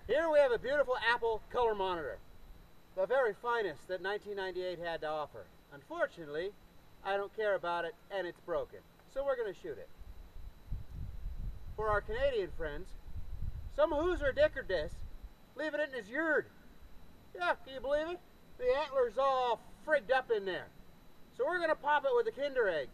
Here we have a beautiful Apple color monitor, the very finest that 1998 had to offer. Unfortunately, I don't care about it and it's broken, so we're going to shoot it. For our Canadian friends, some hooser dicker this, leaving it in his yard. Yeah, can you believe it? The antler's all frigged up in there. So we're going to pop it with a Kinder Egg.